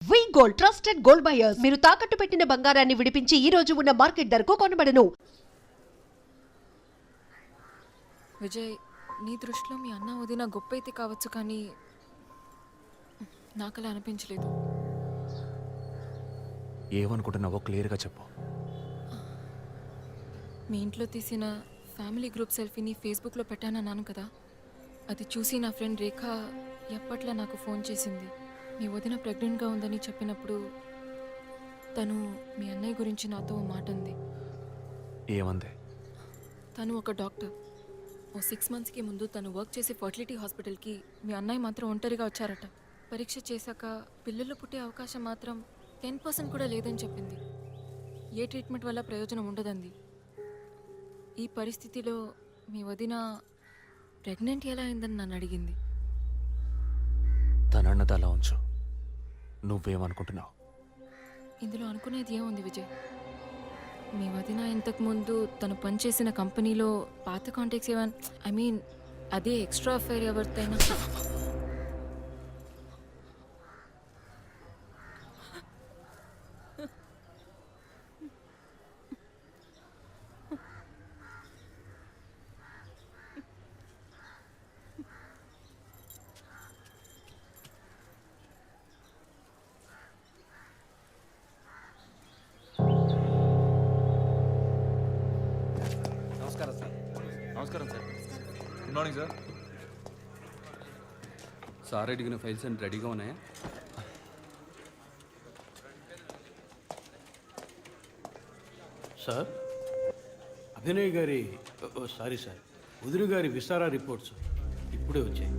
వి gold trusted gold buyers మీరు తాకట్టు పెట్టిన బంగారాన్ని విడిపించి ఈ రోజు ఉన్న మార్కెట్ ధరకు కొనబడను. విజయ్, నీ దృష్టిలో మీ అన్న వదిన గొప్ప అయితే కావచ్చు, కానీ నాకు అలా అనిపించలేదు. ఏమనుకుంటున్నావో క్లియర్గా చెప్పు. మీ ఇంట్లో తీసిన ఫ్యామిలీ గ్రూప్ సెల్ఫీని ఫేస్బుక్లో పెట్టానన్నాను కదా, అది చూసి నా ఫ్రెండ్ రేఖ ఎప్పట్లా నాకు ఫోన్ చేసింది. మీ వదిన ప్రెగ్నెంట్గా ఉందని చెప్పినప్పుడు తను మీ అన్నయ్య గురించి నాతో ఓ మాట ఉంది. ఏమంది? తను ఒక డాక్టర్. ఓ 6 monthsకి ముందు తను వర్క్ చేసే ఫర్టిలిటీ హాస్పిటల్కి మీ అన్నయ్య మాత్రం ఒంటరిగా వచ్చారట. పరీక్ష చేశాక పిల్లలు పుట్టే అవకాశం మాత్రం 10% కూడా లేదని చెప్పింది. ఏ ట్రీట్మెంట్ వల్ల ప్రయోజనం ఉండదంది. ఈ పరిస్థితిలో మీ వదిన ప్రెగ్నెంట్ ఎలా అయిందని నన్ను అడిగింది. తనన్నది అలా ఉంచు. నువ్వేమనుకుంటున్నావు? ఇందులో అనుకునేది ఏముంది విజయ్? మీ వదిన ఇంతకుముందు తను పనిచేసిన కంపెనీలో పాత కాంటాక్ట్స్ ఏమైనా అదే ఎక్స్ట్రా అఫైర్ ఎవరితైనా నమస్కారం sir. Good morning sir. Sir అడిగిన ఫైల్స్ అన్ని రెడీగా ఉన్నాయా? సార్, అభినయ్ గారి సారీ సార్, వదిన గారి విసారా రిపోర్ట్స్ ఇప్పుడే వచ్చాయి.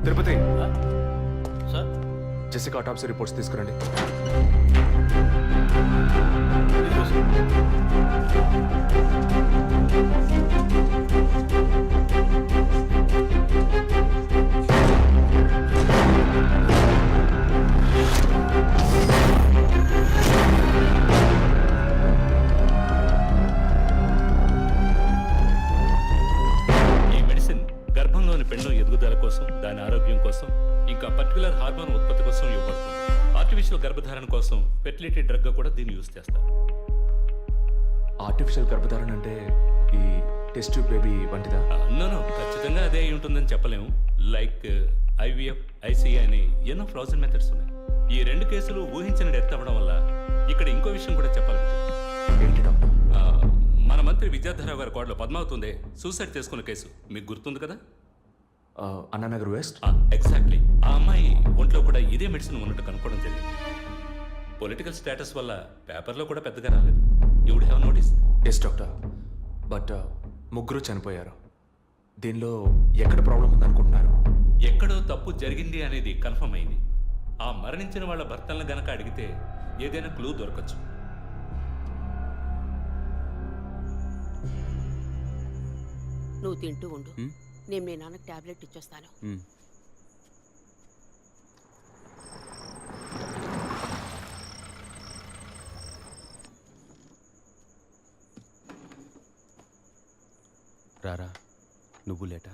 తిరుపతి, సార్, జెసికా ఆటాప్సీ రిపోర్ట్స్ తీసుకురండి. ఇదిగో సార్. ఈ మెడిసిన్ గర్భంలోని పిండం ఎదుగుదల కోసం, దాని ఆరోగ్యం కోసం, ఇంకా పర్టికులర్ హార్మోన్ ఉత్పత్తి కోసం ఇవ్వబడుతుంది. ఆర్టిఫిషియల్ గర్భధారణ కోసం ఫెర్టిలిటీ డ్రగ్ గా కూడా దీన్ని యూజ్ చేస్తారు. ఆర్టిఫిషియల్ గర్భధారణ అంటే ఈ టెస్ట్ ట్యూబ్ బేబీ వంటిదా? నో, ఖచ్చితంగా అదే అయి ఉంటుందని చెప్పలేము. లైక్ ఐవీఎఫ్, ఐసీఐ అని ఎన్నో ఫ్రోజన్ మెథడ్స్ ఉన్నాయి. ఈ 2 కేసులు ఊహించిన డెత్ అవ్వడం వల్ల ఇక్కడ ఇంకో విషయం కూడా చెప్పాలి. ఏంటి డాక్టర్? మన మంత్రి విద్యాధరరావు గారి కోడలు పద్మావతుందే సూసైడ్ చేసుకున్న కేసు మీకు గుర్తుంది కదా? అన్నానగర్ వెస్ట్. ఎగ్జాక్ట్లీ. ఆ అమ్మాయి ఒంట్లో కూడా ఇదే మెడిసిన్ ఉన్నట్టు కనుక్కోవడం జరిగింది. పొలిటికల్ స్టేటస్ వల్ల పేపర్లో కూడా పెద్దగా రాలేదు. You would have notice. Yes doctor, but ముగ్గురు చనిపోయారు. దీనిలో ఎక్కడ ప్రాబ్లం ఉందనుకుంటున్నారు? ఎక్కడో తప్పు జరిగింది అనేది కన్ఫర్మ్ అయింది. ఆ మరణించిన వాళ్ళ భర్తలను గనక అడిగితే ఏదైనా క్లూ దొరకచ్చు. నువ్వు తింటూ ఉండు, నేను మీ నాన్నకు టాబ్లెట్ ఇచ్చేస్తాను. రారా, నువ్వు లేటా?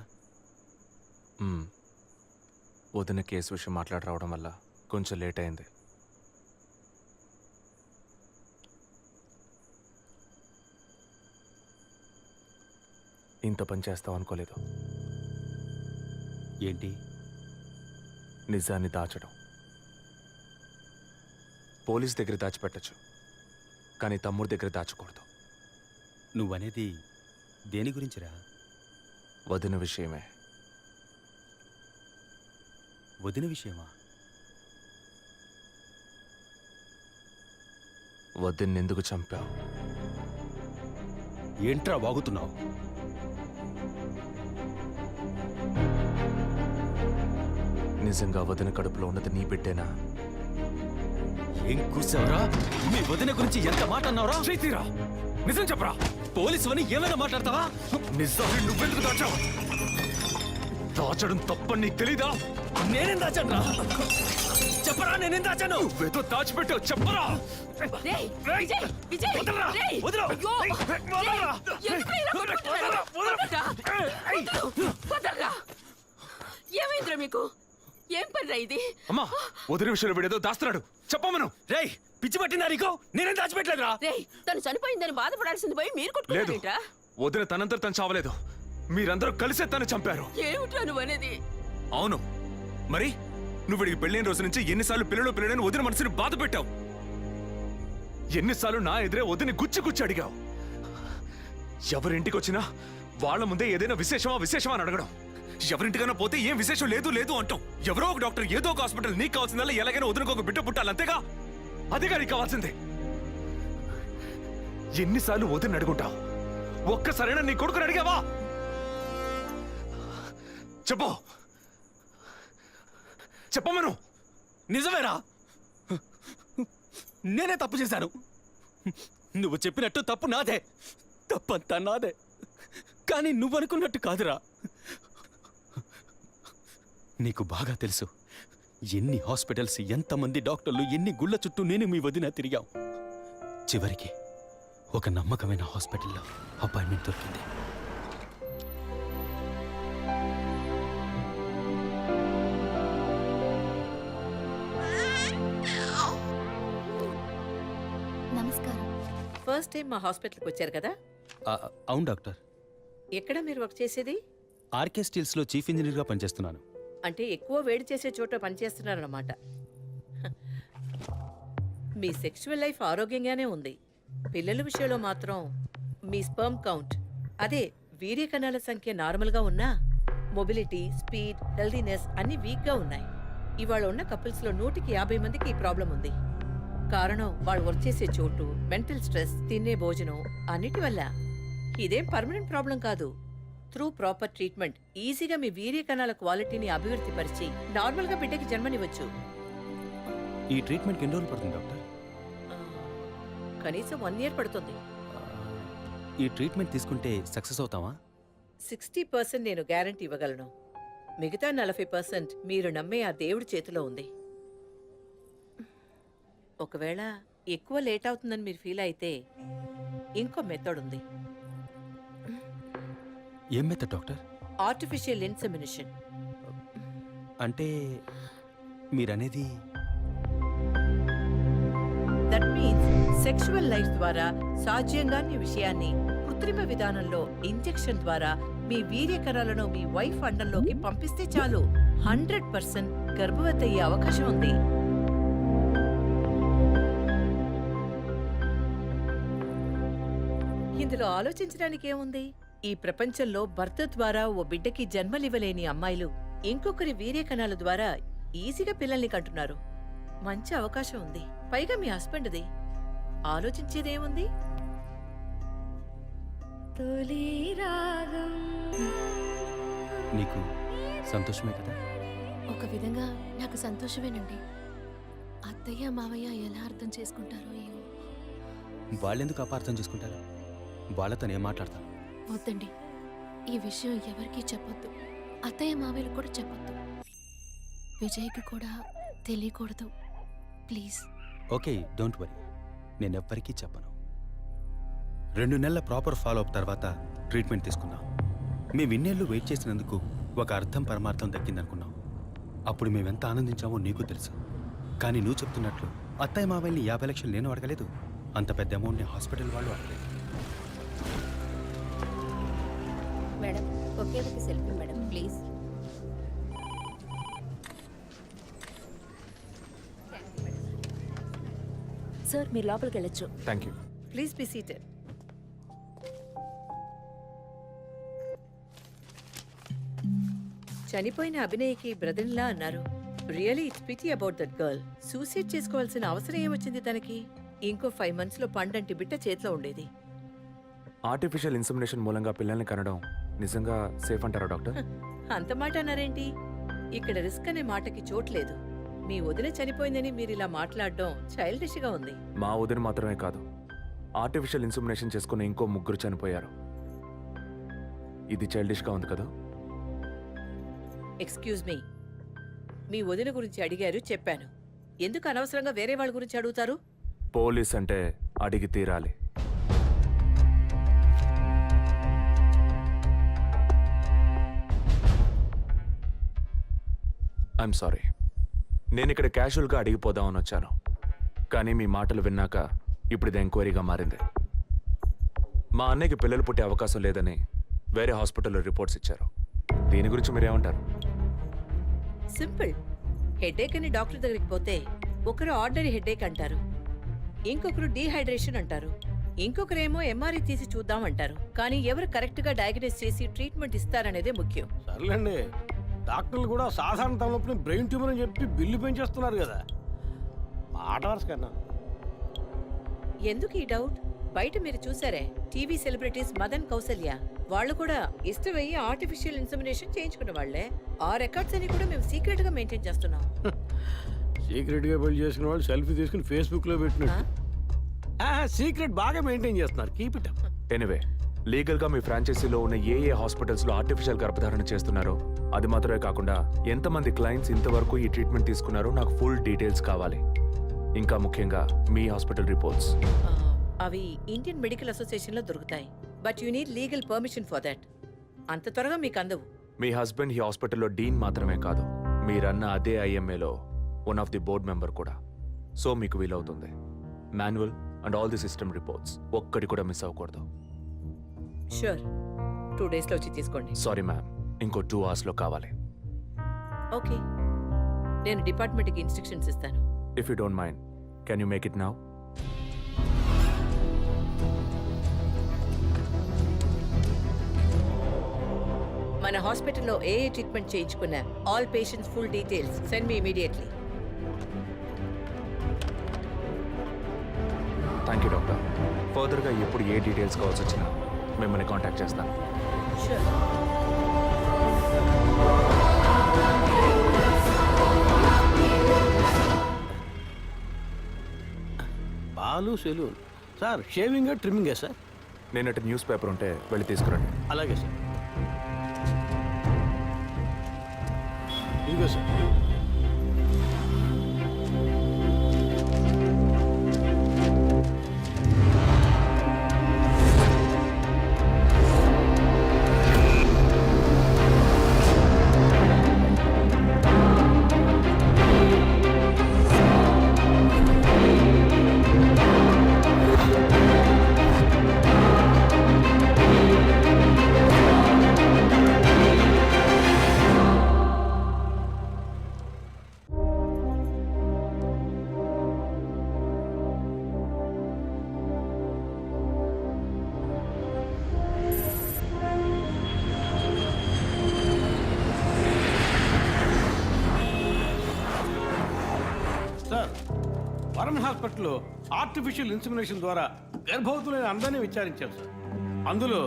వదిన కేసు విషయం మాట్లాడి రావడం వల్ల కొంచెం లేట్ అయింది. ఇంత పని చేస్తావు అనుకోలేదు. ఏంటి? నిజాన్ని దాచడం. పోలీస్ దగ్గర దాచిపెట్టచ్చు, కానీ తమ్ముడి దగ్గర దాచకూడదు. నువ్వనేది దేని గురించిరా? వదిన విషయమే. వదిన విషయమా? వదిన్నెందుకు చంపావు? ఏంట్రా వాగుతున్నావు? నిజంగా వదిన కడుపులో ఉన్నది నీ బిడ్డేనా? ఏం కూర్చావరా? మీ వదిన గురించి ఎంత మాట అన్నావురా? చైతీరా, నిజం చెప్పరా. పోలీసు అని ఏమైనా మాట్లాడతావా? నిజాన్ని నువ్వెందుకు దాచావు? దాచడం తప్పని నీకు తెలీదా? నేనేం దాచానురా? చెప్పరా, నేనేం దాచాను? నువ్వేదో దాచిపెట్టావు, చెప్పరా. రేయ్, విజయ్, విజయ్, వదలరా, రేయ్, వదలరా. అయ్యో, వదలరా. ఎందుకు ఇలా కొట్టుకుంటున్నారు? వదలరా. వదలరా. ఏమైందిరా మీకు? ఏం పనిరా ఇది? అమ్మా, వదిన విషయంలో వీడేదో దాస్తున్నాడు, చెప్పమను. రేయ్, పిచ్చి పట్టిందా నీకు? నేనేం దాచిపెట్టలేదురా? రేయ్, తను చనిపోయిందని బాధపడాల్సింది పోయి మీరు లేదు, కొట్టుకుంటారేంట్రా? వదిన తనంతట తను చావలేదు. మీరందరూ కలిసే తను చంపారు. ఏమిట్రా నువ్వు అనేది? అవును, మరి నువ్వు వీడికి పెళ్ళైన రోజు నుంచి ఎన్నిసార్లు పిల్లలని వదిన మనసుని బాధ పెట్టావు? ఎన్నిసార్లు నా ఎదురే వదిని గుచ్చి అడిగావు? ఎవరింటికి వచ్చినా వాళ్ళ ముందే ఏదైనా విశేషమా అని అడగడం. ఎవరింటికైనా పోతే ఏం విశేషం లేదు అంటాం. ఎవరో ఒక డాక్టర్, ఏదో ఒక హాస్పిటల్, నీకు కావాల్సిందల్లా ఎలాగైనా వదినకు ఒక బిడ్డ పుట్టాలి, అంతేగా? అదేగా నీకు కావాల్సిందే. ఎన్నిసార్లు వదిన అడుగుంటావు? ఒక్కసారైనా నీ కొడుకుని అడిగావా? చెప్పమను. నిజమేరా, నేనే తప్పు చేశాను. నువ్వు చెప్పినట్టు తప్పు నాదే, తప్పంతా నాదే. కానీ నువ్వనుకున్నట్టు కాదురా. నీకు బాగా తెలుసు ఎన్ని హాస్పిటల్స్, ఎంతమంది డాక్టర్లు, ఎన్ని గుళ్ళ చుట్టూ నేను మీ వదిన తిరిగాం. చివరికి ఒక నమ్మకమైన హాస్పిటల్లో అపాయింట్మెంట్ దొరికింది. నమస్కారం. ఫస్ట్ టైం మా హాస్పిటల్కి వచ్చారు కదా? అవును డాక్టర్. ఎక్కడ మీరు వర్క్ చేసేది? ఆర్కే స్టీల్స్లో చీఫ్ ఇంజనీర్గా పనిచేస్తున్నాను. అంటే ఎక్కువ వేడి చేసే చోట పనిచేస్తున్నారన్నమాట. మీ సెక్షువల్ లైఫ్ ఆరోగ్యంగానే ఉంది. పిల్లల విషయంలో మాత్రం మీ స్పర్మ్ కౌంట్, అదే వీర్య కణాల సంఖ్య నార్మల్గా ఉన్నా మొబిలిటీ, స్పీడ్, హెల్దీనెస్ అన్ని వీక్గా ఉన్నాయి. ఇవాళ ఉన్న కపుల్స్లో 150 మందికి ఈ ప్రాబ్లం ఉంది. కారణం వాళ్ళు వర్క్ చేసే చోటు, మెంటల్ స్ట్రెస్, తినే భోజనం అన్నిటి వల్ల. ఇదేం పర్మనెంట్ ప్రాబ్లం కాదు. త్రూ ప్రాపర్ ట్రీట్మెంట్ ఈజీగా మీ వీర్య కణాల క్వాలిటీని అభివృద్ధి పరిచి నార్మల్గా బిడ్డకి జన్మనివ్వచ్చు. ఈ ట్రీట్మెంట్కి ఎన్ని రోజులు పడుతుంది డాక్టర్? కనీసం 1 year పడుతుంది. ఈ ట్రీట్మెంట్ తీసుకుంటే సక్సెస్ అవుతావా? 60% నేను గ్యారంటీ ఇవ్వగలను. మిగతా 40% మీరు నమ్మే ఆ దేవుడి చేతిలో ఉంది. ఒకవేళ ఎక్కువ లేట్ అవుతుందని మీరు ఫీల్ అయితే ఇంకో మెథడ్ ఉంది. ఏం మెథడ్ డాక్టర్? Artificial insemination. అంటే మీరనేది? దట్ మీన్స్ సెక్షువల్ లైఫ్ ద్వారా సాధ్యంగాని విషయాన్ని కృత్రిమ విధానంలో ఇంజెక్షన్ ద్వారా మీ వీర్య కణాలను మీ వైఫ్ అండంలోకి పంపిస్తే చాలు 100% గర్భవతి అయ్యే అవకాశం ఉంది. ఇందులో ఆలోచించడానికి ఏముంది? ఈ ప్రపంచంలో భర్త ద్వారా ఓ బిడ్డకి జన్మలివ్వలేని అమ్మాయిలు ఇంకొకరి వీర్య కణాల ద్వారా ఈజీగా పిల్లల్ని కంటున్నారు. మంచి అవకాశం ఉంది. పైగా మీ హస్బెండ్ది. ఆలోచించేదేముంది? నీకు సంతోషమే కదా? ఒక విధంగా నాకు సంతోషమేనండి. అత్తయ్య మావయ్య ఎలా అర్థం చేసుకుంటారో ఏమో. వాళ్ళెందుకు అపార్థం చేసుకుంటారు? వాళ్ళతో నేను మాట్లాడతాను. వద్దండి, ఈ విషయం ఎవరికీ చెప్పొద్దు. అత్తయ్య మావయ్యలు కూడా చెప్పొద్దు. విజయ్కి కూడా తెలియకూడదు, ప్లీజ్. ఓకే, డోంట్ వరీ, నేను ఎవ్వరికీ చెప్పను. 2 నెలల ప్రాపర్ ఫాలో అప్ తర్వాత ట్రీట్మెంట్ తీసుకున్నాం. మేము ఇన్నేళ్ళు వెయిట్ చేసినందుకు ఒక అర్థం పరమార్థం దక్కిందనుకున్నాం. అప్పుడు మేమెంత ఆనందించామో నీకు తెలుసు. కానీ నువ్వు చెప్తున్నట్లు అత్తయ్య మావయ్యని 50 లక్షలు నేను అడగలేదు. అంత పెద్ద అమౌంట్ని హాస్పిటల్ వాళ్ళు అడగలేదు. మేడం, ఒకే ఒక సెల్ఫీ మేడం, ప్లీజ్. సార్, మీరు లోపలికి వెళ్ళొచ్చు. Thank you. Please be seated. చనిపోయిన అభినయ్కి బ్రదర్లా అన్నారు. Really it's pity about that girl. Suicide చేసుకోవాల్సిన అవసరం ఏమొచ్చింది తనకి? ఇంకో 5 months లో పండంటి బిడ్డ చేతిలో ఉండేది. ఆర్టిఫిషియల్ ఇన్సెమినేషన్ మూలంగా పిల్లల్ని కనడం నిజంగా సేఫ్ అంటారా డాక్టర్? అంత మాట అన్నారేంటి? ఇక్కడ రిస్క్ అనే మాటకి చోట్లేదు. మీ వదిన చనిపోయిందని మీరు ఇలా మాట్లాడడం చైల్డిష్ గా ఉంది. మా వదిన మాత్రమే కాదు, ఆర్టిఫిషియల్ ఇన్సమినేషన్ చేసుకున్న ఇంకో 3 చనిపోయారు. ఇది చైల్డిష్గా ఉంది కదా? ఎక్స్క్యూజ్ మీ, మీ వదిన గురించి అడిగారు, చెప్పాను. ఎందుకు అనవసరంగా వేరే వాళ్ళ గురించి అడుగుతారు? పోలీస్ అంటే అడిగి తీరాలి. ఐఎమ్ సారీ, నేను ఇక్కడ క్యాజువల్గా అడిగిపోదామని వచ్చాను. కానీ మీ మాటలు విన్నాక ఇప్పుడు ఇది ఎంక్వైరీగా మారింది. మా అన్నయ్యకి పిల్లలు పుట్టే అవకాశం లేదని వేరే హాస్పిటల్లో రిపోర్ట్స్ ఇచ్చారు. దీని గురించి మీరేమంటారు? సింపుల్. హెడేక్ అని డాక్టర్ దగ్గరికి పోతే ఒకరు ఆర్డినరీ హెడేక్ అంటారు, ఇంకొకరు డీహైడ్రేషన్ అంటారు, ఇంకొకరేమో ఎంఆర్ఐ తీసి చూద్దాం అంటారు. కానీ ఎవరు కరెక్ట్ గా డయాగ్నోస్ చేసి ట్రీట్మెంట్ ఇస్తారనేదే ముఖ్యం. సర్లేండి, డాక్టర్లు కూడా సాధారణ తలనొప్పిని బ్రెయిన్ ట్యూమర్ అని చెప్పి బిల్లు పెంచేస్తున్నారు కదా. మాట వరుస కన్నా. ఎందుకు ఈ డౌట్? బయట మీరు చూసారే, టీవీ సెలబ్రిటీస్ మదన్ కౌసల్య వాళ్ళు కూడా ఇష్టమయ్యి ఆర్టిఫిషియల్ ఇన్సమినేషన్ చేయించుకున్న వాళ్లే. ఆ రికార్డ్స్ అని కూడా మేము సీక్రెట్ గా మెయింటైన్ చేస్తున్నాం. సీక్రెట్ గా పెళ్లి చేసుకున్న వాళ్ళు సెల్ఫీ తీసుకుని ఫేస్బుక్ లో పెట్టినట్టు సీక్రెట్ బాగా మెయింటైన్ చేస్తున్నారు. Keep it up. ఎనివే, లీగల్గా మీ ఫ్రాంచైజీలో ఉన్న ఏ హాస్పిటల్స్లో ఆర్టిఫిషియల్ గర్భధారణ చేస్తున్నారో అది మాత్రమే కాకుండా ఎంతమంది క్లయింట్స్ ఇంతవరకు ఈ ట్రీట్మెంట్ తీసుకున్నారో నాకు ఫుల్ డీటెయిల్స్ కావాలి. ఇంకా ముఖ్యంగా మీ హాస్పిటల్ రిపోర్ట్స్. అవి ఇండియన్ మెడికల్ అసోసియేషన్ లో దొరుకుతాయి. But you need legal permission for that. అంత త్వరగా మీకు అందవు. మీ హస్బెండ్ ఈ హాస్పిటల్లో డీన్ మాత్రమే కాదు, మీరన్న అదే ఐఎంఏలో one of the board member కూడా. సో మీకు వీలవుతుంది. Manual and all the system reports ఒక్కటి కూడా మిస్ అవ్వకూడదు. షూర్, 2 days లో వచ్చి తీసుకోండి. సారీ మ్యామ్, ఇంకో 2 hours లో కావాలి. ఓకే, నేను డిపార్ట్మెంట్కి ఇన్స్ట్రక్షన్స్ ఇస్తాను. If you don't mind, can you make it now? మన హాస్పిటల్లో ఏ ట్రీట్మెంట్ చేయించుకున్నా all patients full details send me immediately. Thank you doctor. ఫర్దర్గా ఎప్పుడు ఏ డీటెయిల్స్ కావాల్సి వచ్చినా మిమ్మల్ని కాంటాక్ట్ చేస్తాను. Sure. Balu saloon sir. Shaving ట్రిమ్మింగే సార్? నేనటి న్యూస్ పేపర్ ఉంటే వెళ్ళి తీసుకురండి. అలాగే సార్. ఇదిగో సార్. సార్, వరం హాస్పిటల్లో ఆర్టిఫిషియల్ ఇన్సమినేషన్ ద్వారా గర్భవతులైన అందరినీ విచారించాం సార్. అందులో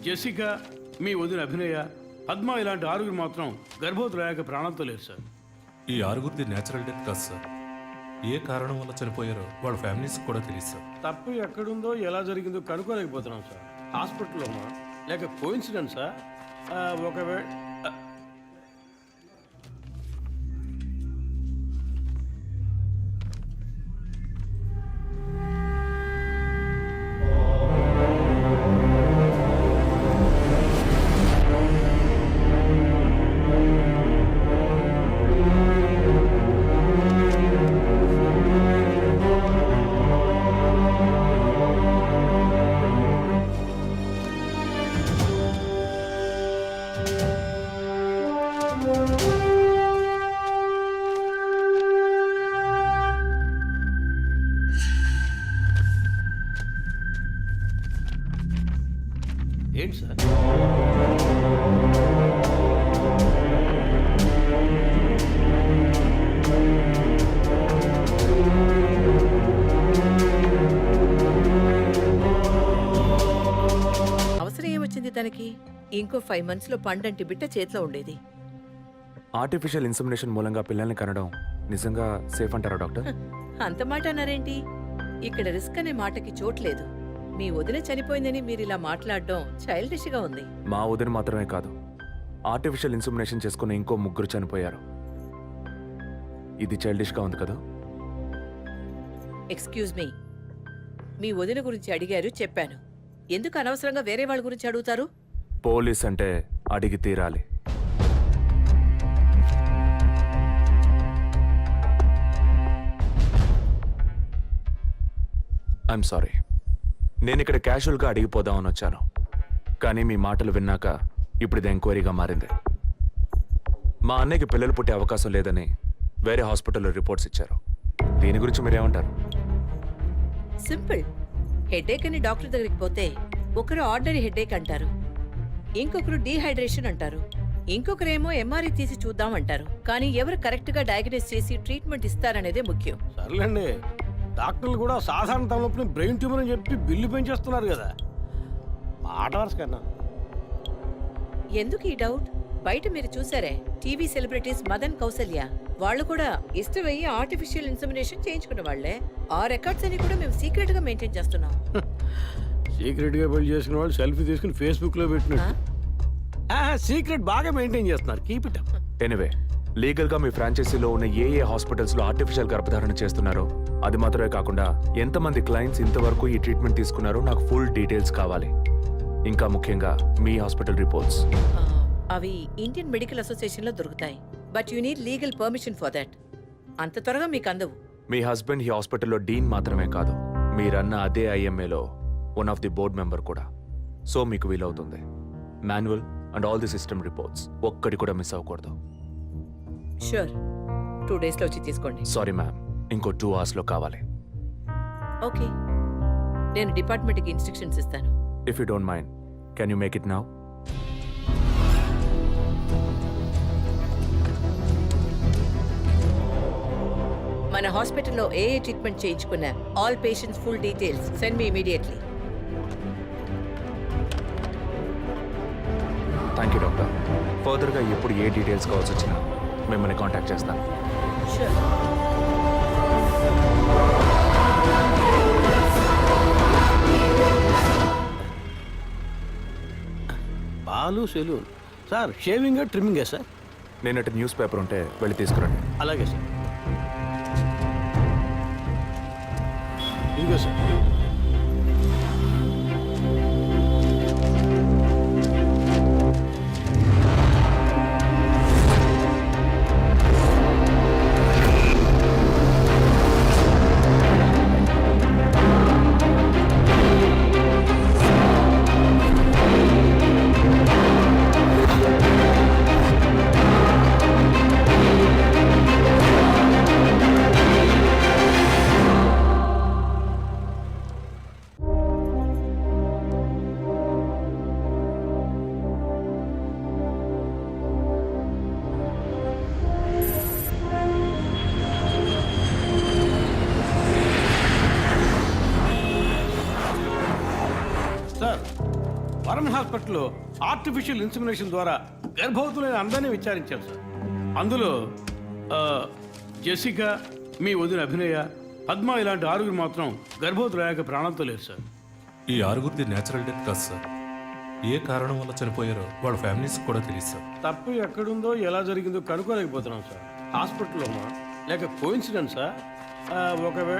జెసికా, మీ వదిన అభినయ, పద్మ ఇలాంటి 6 మాత్రం గర్భవతులయ్యాక ప్రాణంతో లేరు సార్. ఈ 6 న్యాచురల్ డెత్ కాదు సార్. ఏ కారణం వల్ల చనిపోయారో వాళ్ళ ఫ్యామిలీస్ కూడా తెలియదు సార్. తప్పు ఎక్కడుందో ఎలా జరిగిందో కనుక్కోలేకపోతున్నాం సార్. హాస్పిటల్లోమా లేక కోఇన్సిడెన్సా? ఒకవేళ ఏంటి సార్? అవసరం ఏమొచ్చింది తనకి? ఇంకో 5 months లో పండంటి బిడ్డ చేతిలో ఉండేది. ఆర్టిఫిషియల్ ఇన్సమినేషన్ మూలంగా పిల్లల్ని కనడం నిజంగా సేఫ్ అంటారా డాక్టర్? అంత మాట అన్నారేంటి? ఇక్కడ రిస్క్ అనే మాటకి చోట్లేదు. మీ వదిన చనిపోయిందని మీరు ఇలా మాట్లాడడం చైల్డిష్ గా ఉంది. మా వదిన మాత్రమే కాదు, ఆర్టిఫిషియల్ ఇన్సమినేషన్ చేసుకున్న ఇంకో 3 చనిపోయారు. ఇది చైల్డిష్గా ఉంది కదా? ఎక్స్క్యూజ్ మీ, మీ వదిన గురించి అడిగారు, చెప్పాను. ఎందుకు అనవసరంగా వేరే వాళ్ళ గురించి అడుగుతారు? పోలీస్ అంటే అడిగి తీరాలి. ఐఎమ్ సారీ, నేను ఇక్కడ క్యాజువల్గా అడిగిపోదామని వచ్చాను. కానీ మీ మాటలు విన్నాక ఇప్పుడు ఇది ఎంక్వైరీగా మారింది. మా అన్నయ్యకి పిల్లలు పుట్టే అవకాశం లేదని వేరే హాస్పిటల్లో రిపోర్ట్స్ ఇచ్చారు. దీని గురించి మీరేమంటారు? సింపుల్. హెడేక్ అని డాక్టర్ దగ్గరికి పోతే ఒకరు ఆర్డినరీ హెడేక్ అంటారు, ఇంకొకరు డీహైడ్రేషన్ అంటారు, ఇంకొకరేమో ఎంఆర్ఐ తీసి చూద్దాం అంటారు. కానీ ఎవరు కరెక్ట్ గా డయాగ్నోస్ చేసి ట్రీట్మెంట్ ఇస్తారనేదే ముఖ్యం. సర్లేండి, డాక్టర్లు కూడా సాధారణ తలనొప్పిని బ్రెయిన్ ట్యూమర్ అని చెప్పి బిల్లు పెంచేస్తున్నారు కదా. మాట వరుస కన్నా. ఎందుకు ఈ డౌట్? బయట మీరు చూసారే, టీవీ సెలబ్రిటీస్ మదన్ కౌసల్య వాళ్ళు కూడా ఇష్టమయ్యి ఆర్టిఫిషియల్ ఇన్సమినేషన్ చేయించుకున్న వాళ్లే. ఆ రికార్డ్స్ అని కూడా మేము సీక్రెట్ గా మెయింటైన్ చేస్తున్నాం. సీక్రెట్ గా పెళ్లి చేసుకున్న వాళ్ళు సెల్ఫీ తీసుకుని ఫేస్బుక్ లో పెట్టినట్టు. సీక్రెట్ బాగా మెయింటైన్ చేస్తున్నారు. Keep it up. Anyway, legal గా మీ ఫ్రాంచైజీలో ఉన్న ఏ హాస్పిటల్స్ లో ఆర్టిఫిషియల్ గర్భధారణ చేస్తున్నారో అది మాత్రమే కాకుండా ఎంతమంది క్లయింట్స్ ఇంతవరకు ఈ ట్రీట్మెంట్ తీసుకున్నారో నాకు ఫుల్ డీటెయిల్స్ కావాలి. ఇంకా ముఖ్యంగా మీ హాస్పిటల్ రిపోర్ట్స్. అవి ఇండియన్ మెడికల్ అసోసియేషన్ లో దొరుకుతాయి. But you need legal permission for that. అంత త్వరగా మీకు అందవు. మీ హస్బెండ్ ఈ హాస్పిటల్లో డీన్ మాత్రమే కాదు, మీరన్న అదే ఐఎంఏలో one of the board member కూడా. సో మీకు వీలవుతుంది. Manual and all the system reports ఒక్కటి కూడా మిస్ అవ్వకూడదు. షూర్, 2 days లో వచ్చి తీసుకోండి. సారీ మ్యామ్, ఇంకో 2 hours లో కావాలి. ఓకే, నేను డిపార్ట్మెంట్కి ఇన్స్ట్రక్షన్స్ ఇస్తాను. If you don't mind, can you make it now? మన హాస్పిటల్లో ఏ ట్రీట్మెంట్ చేయించుకున్నా all patients full details send me immediately. Thank you doctor. ఫర్దర్గా ఎప్పుడు ఏ డీటెయిల్స్ కావాల్సి వచ్చినా మిమ్మల్ని కాంటాక్ట్ చేస్తాను. Sure. Balu saloon sir. Shaving ట్రిమ్మింగే సార్? నేనటి న్యూస్ పేపర్ ఉంటే వెళ్ళి తీసుకురండి. అలాగే సార్. ఇదిగో సార్. సార్, వరం హాస్పిటల్లో ఆర్టిఫిషియల్ ఇన్సమినేషన్ ద్వారా గర్భవతులైన అందరినీ విచారించాం సార్. అందులో జెసికా, మీ వదిన అభినయ, పద్మ ఇలాంటి 6 మాత్రం గర్భవతులయ్యాక ప్రాణంతో లేరు సార్. ఈ 6 న్యాచురల్ డెత్ కాదు సార్. ఏ కారణం వల్ల చనిపోయారో వాళ్ళ ఫ్యామిలీస్ కూడా తెలియదు సార్. తప్పు ఎక్కడుందో ఎలా జరిగిందో కనుక్కోలేకపోతున్నాం సార్. హాస్పిటల్లోమా లేక కోఇన్సిడెన్సా? ఒకవేళ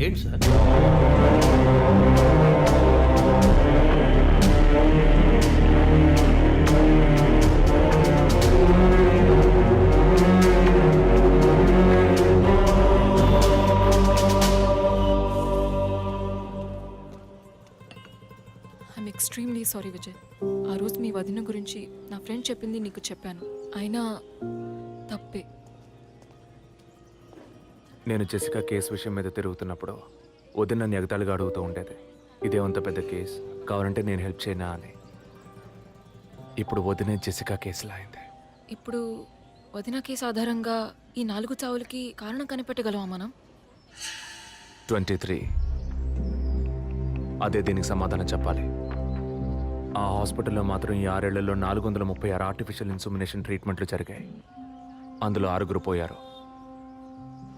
ఏంటి సార్? సారీ విజయ్. ఆ రోజు మీ వదిన గురించి నా ఫ్రెండ్ చెప్పింది నీకు చెప్పాను. అయినా తప్పే. నేను జెసికా కేసు విషయం మీద తిరుగుతున్నప్పుడు వదిన నన్ను ఎగతాళిగా అడుగుతూ ఉండేది, ఇదేమంత పెద్ద కేసు, కావాలంటే నేను హెల్ప్ చేయనా అని. ఇప్పుడు వదినే జెసికా కేసులా అయింది. ఇప్పుడు వదిన కేసు ఆధారంగా ఈ 4 చావులకి కారణం కనిపెట్టగలమా మనం? 23. అదే దీనికి సమాధానం చెప్పాలి. ఆ హాస్పిటల్లో మాత్రం ఈ 6 ఏళ్లలో 436 ఆర్టిఫిషియల్ ఇన్సుమినేషన్ ట్రీట్మెంట్లు జరిగాయి. అందులో 6 పోయారు.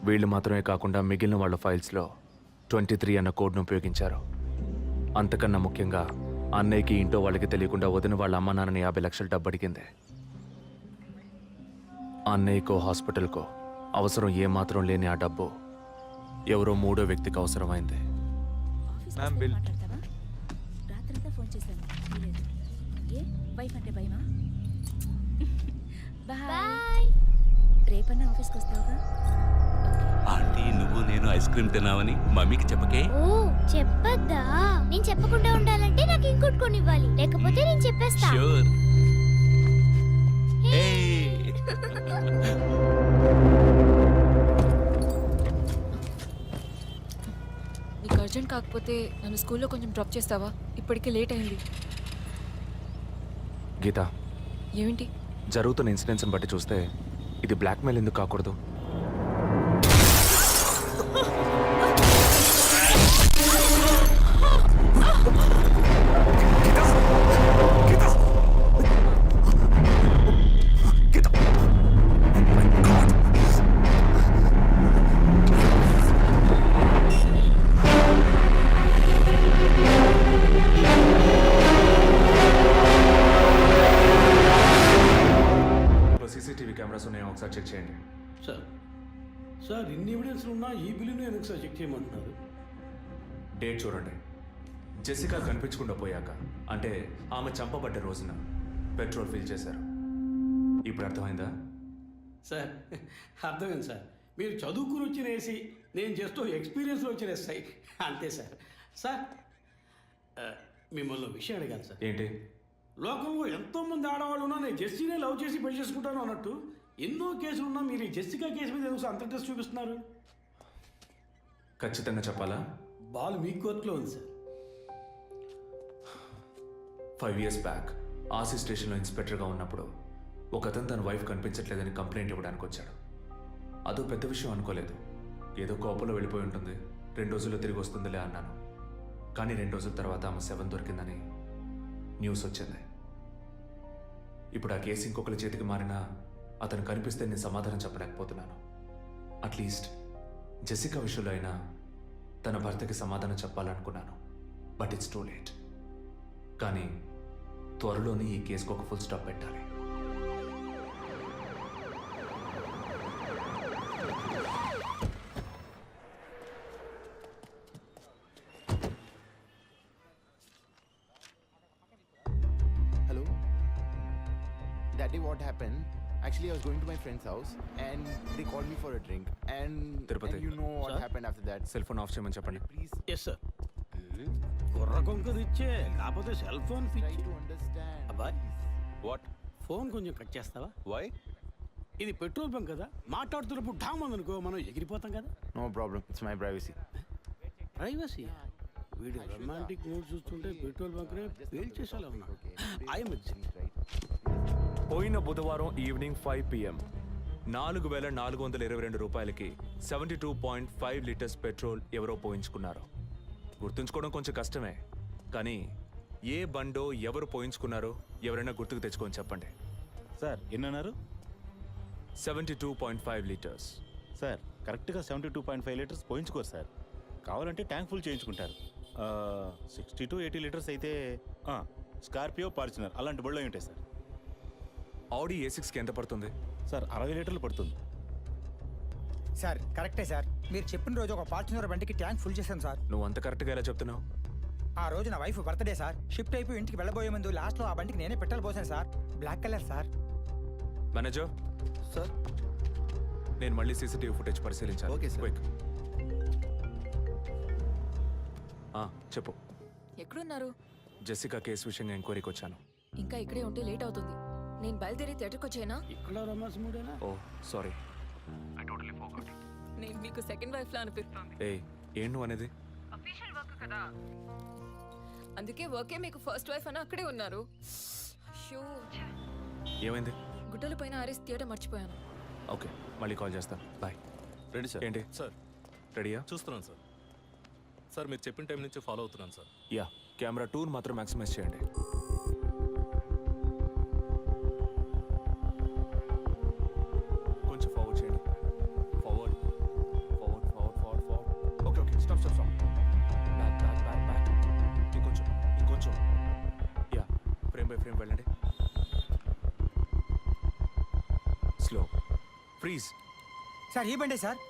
వీళ్ళు మాత్రమే కాకుండా మిగిలిన వాళ్ళ ఫైల్స్లో 23 అన్న కోడ్ను ఉపయోగించారు. అంతకన్నా ముఖ్యంగా అన్నయ్యకి ఇంట్లో వాళ్ళకి తెలియకుండా వదిన వాళ్ళ అమ్మ నాన్నని 50 లక్షలు డబ్బు అడిగింది. అన్నయ్యకో హాస్పిటల్కో అవసరం ఏమాత్రం లేని ఆ డబ్బు ఎవరో 3వ వ్యక్తికి అవసరమైంది. రాత్రంతా ఫోన్ చేశాను. ఏ వైఫ్ అంటే భయమా? బాయ్. రేపన్నా ఆఫీస్కి వస్తావుగా? ఆంటీ నువ్వు నేను ఐస్ క్రీమ్ తిన్నావని మమ్మీకి చెప్పకే. ఓ చెప్పద్దా? నేను చెప్పకుండా ఉండాలంటే నాకు ఇంకోటి కొనివ్వాలి, లేకపోతే నేను చెప్పేస్తా. ష్యూర్. నీకు అర్జెంట్ కాకపోతే నన్ను స్కూల్లో కొంచెం డ్రాప్ చేస్తావా? ఇప్పటికే లేట్ అయింది. గీత, ఏమిటి? జరుగుతున్న ఇన్సిడెంట్స్ని బట్టి చూస్తే ఇది బ్లాక్మెయిల్ ఎందుకు కాకూడదు? సీసీటీవీ కెమెరాస్ ఉన్నాయో ఒకసారి చెక్ చేయండి. సార్ ఇన్ని ఎవిడెన్స్ ఉన్నా ఈ బిల్లును ఎందుకు సార్ చెక్ చేయమంటున్నారు? డేట్ చూడండి. జెసికా కనిపించకుండా పోయాక, అంటే ఆమె చంపబడ్డ రోజున పెట్రోల్ ఫిల్ చేశారు. ఇప్పుడు అర్థమైందా? సార్ అర్థమైంది సార్. మీరు చదువుకుని వచ్చిన ఏసీ, నేను జస్ట్ ఎక్స్పీరియన్స్లో వచ్చిన ఎస్ఐ, అంతే సార్. సార్ మిమ్మల్ని విషయం అడిగాను సార్. ఏంటి? లోకంలో ఎంతోమంది ఆడవాళ్ళు ఉన్నా నేను జెస్సీనే లవ్ చేసి పెళ్లి చేసుకుంటాను అన్నట్టు ఎన్నో కేసులు ఉన్నా మీరు ఈ జెస్సికా కేసు మీద ఎందుకు అంత ఇంట్రెస్ట్ చూపిస్తున్నారు? ఖచ్చితంగా చెప్పాలా? బాల్ మీ కోర్టులో ఉంది సార్. 5 years బ్యాక్ ఆర్సీ స్టేషన్లో ఇన్స్పెక్టర్గా ఉన్నప్పుడు ఒకతను తన వైఫ్ కనిపించట్లేదని కంప్లైంట్ ఇవ్వడానికి వచ్చాడు. అదో పెద్ద విషయం అనుకోలేదు. ఏదో కోపంలో వెళ్ళిపోయి ఉంటుంది, 2 రోజుల్లో తిరిగి వస్తుందిలే అన్నాను. కానీ 2 రోజుల తర్వాత ఆమె శవం దొరికిందని న్యూస్ వచ్చింది. ఇప్పుడు ఆ కేసు ఇంకొకరి చేతికి మారినా అతను కనిపిస్తే నేను సమాధానం చెప్పలేకపోతున్నాను. అట్లీస్ట్ జెసికా విషయంలో అయినా తన భర్తకి సమాధానం చెప్పాలనుకున్నాను. But it's too late. కానీ త్వరలోనే ఈ కేసుకు ఒక ఫుల్ స్టాప్ పెట్టాలి. Hello? Daddy, what happened? Actually, I was going to my friend's house and they called me for a drink. And you know what happened after that. Cell phone off చేయమని చెప్పండి. Please yes sir. కుర్ర కొంకది ఇచ్చే, కాకపోతే cell phone try పిచ్చి. to understand. అబ్బాయ్ what? Phone కొంచెం cut చేస్తావా? వై? ఇది పెట్రోల్ బంక్ కదా, మాట్లాడుతున్నప్పుడు ఢామ్ అనుకో మనం ఎగిరిపోతాం కదా. No problem. It's my privacy. Privacy. వీడి రొమాంటిక్ మూడ్ చూస్తుంటే పెట్రోల్ బంక్నే పేల్చేసేలా ఉన్నాడు. ఐఎమ్ పోయిన బుధవారం ఈవినింగ్ 5 PM 4,422 రూపాయలకి 72.5 లీటర్స్ పెట్రోల్ ఎవరో పోయించుకున్నారు. గుర్తుంచుకోవడం కొంచెం కష్టమే, కానీ ఏ బండో ఎవరు పోయించుకున్నారో ఎవరైనా గుర్తుకు తెచ్చుకొని చెప్పండి. సార్ ఎన్నన్నారు? 72.5 లీటర్స్. సార్ కరెక్ట్గా 72.5 లీటర్స్ పోయించుకోరు సార్. కావాలంటే ట్యాంక్ ఫుల్ చేయించుకుంటారు. 60 to 80 లీటర్స్ అయితే స్కార్పియో, ఫార్చునర్ అలాంటి బళ్ళు ఉంటాయి సార్. ఆడి A6కి ఎంత పడుతుంది? సార్ 60 లీటర్లు పడుతుంది. సార్ కరెక్టే సార్. మీరు చెప్పిన రోజు ఒక ఫార్చునర్ బండికి ట్యాంక్ ఫుల్ చేశాను సార్. నువ్వు అంత కరెక్ట్గా ఎలా చెప్తున్నావు? ఆ రోజు నా వైఫ్ బర్త్డే సార్. షిఫ్ట్ అయిపోయి ఇంటికి వెళ్ళబోయే ముందు లాస్ట్లో ఆ బండికి నేనే పెట్రోల్ పోసాను sir. Black colour sir. Manager Sir? నేను మళ్ళీ సీసీటీవీ ఫుటేజ్ పరిశీలించాలి. Okay, sir. Quick. చెప్పు. ఎక్కడున్నారు? జెసికా కేసు విషయంగా ఎంక్వైరీకి వచ్చాను. ఇంకా ఇక్కడే ఉంటే లేట్ అవుతుంది. నేను బయలుదేరి థియేటర్కి వచ్చేనా? ఇక్కడ రొమాన్స్ మూడేనా? ఓ సారీ. నేను మీకు సెకండ్ వైఫ్ లా అనిపిస్తుంది. ఏ ఏం నువ్వు అనేది? అందుకే వర్కే మీకు ఫస్ట్ వైఫ్ అని అక్కడే ఉన్నారు. అయ్యో, ఏమైంది? గుడ్డల పైన ఆరేసి థియేటర్ మర్చిపోయాను. ఓకే మళ్ళీ కాల్ చేస్తాను. బాయ్. Ready sir. ఏంటి సార్ రెడీయా? చూస్తున్నాను సార్. సార్ మీరు చెప్పిన టైం నుంచి ఫాలో అవుతున్నాను సార్. యా కెమెరా 2 మాత్రం మ్యాక్సిమైజ్ చేయండి. కొంచెం ఫార్వర్డ్ చేయండి. Forward forward forward forward forward. Okay okay stop stop stop. Back back back back. ఇంకొంచెం ఇంకొంచెం. యా ఫ్రేమ్ బై ఫ్రేమ్ వెళ్ళండి. Slow freeze. సార్ ఈ బండే సార్.